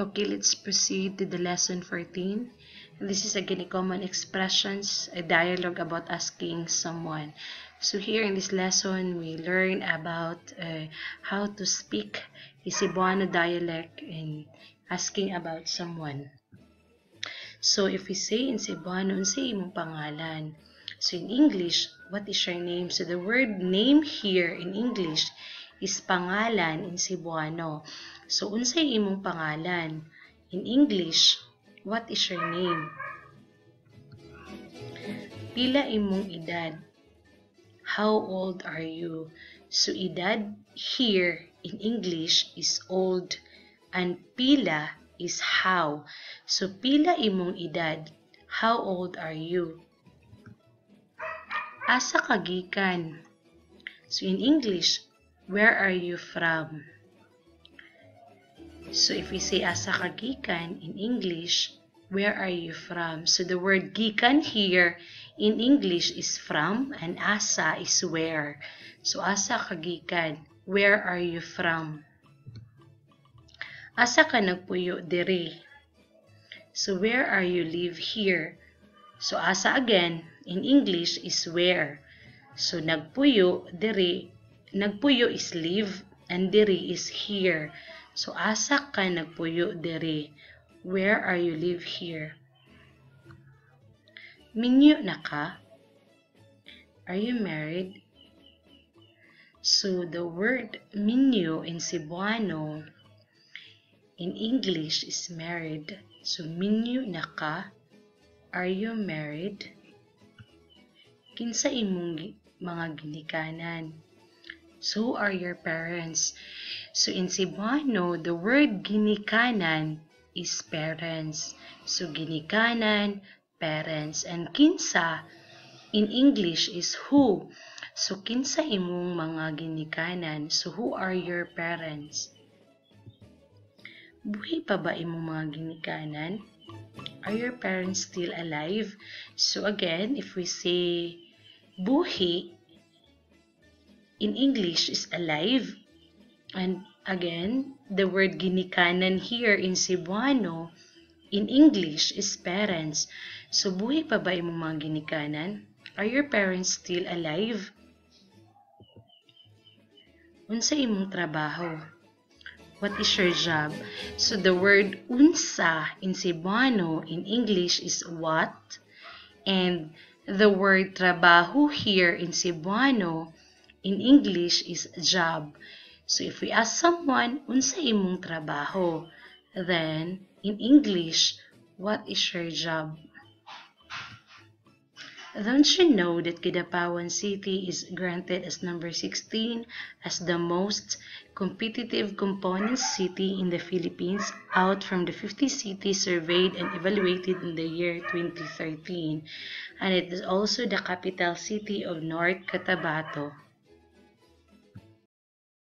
Okay, let's proceed to the lesson 14. This is again a common expressions, a dialogue about asking someone. So here in this lesson, we learn about how to speak a Cebuano dialect and asking about someone. So if we say in Cebuano, unsay imong pangalan? So in English, what is your name? So the word name here in English is pangalan in Cebuano. So unsay imong pangalan? In English, what is your name? Pila imong edad? How old are you? So edad here in English is old and pila is how. So pila imong edad? How old are you? Asa ka gikan? So in English, where are you from? So if we say asa ka gikan in English, where are you from? So the word gikan here in English is from and asa is where. So asa ka gikan, where are you from? Asa ka nagpuyo diri? So where are you live here? So asa again in English is where. So nagpuyo diri, nagpuyo is live and diri is here. So asa ka nagpuyo diri? Where are you live here? Minyo na ka? Are you married? So the word minyo in Cebuano in English is married. So minyo na ka? Are you married? Kinsa imong mga ginikanan? So who are your parents? So in Cebuano, the word ginikanan is parents. So ginikanan, parents. And kinsa in English is who. So kinsa imong mga ginikanan? So who are your parents? Buhay pa ba imong mga ginikanan? Are your parents still alive? So again, if we say buhi in English is alive. And again, the word ginikanan here in Cebuano in English is parents. So buhay pa ba imong mga ginikanan? Are your parents still alive? Unsa imong trabaho? What is your job? So the word unsa in Cebuano in English is what, and the word trabaho here in Cebuano in English is job. So if we ask someone, unsa imong trabaho? Then in English, what is your job? Don't you know that Kidapawan City is granted as number 16 as the most competitive component city in the Philippines out from the 50 cities surveyed and evaluated in the year 2013, and it is also the capital city of North Cotabato.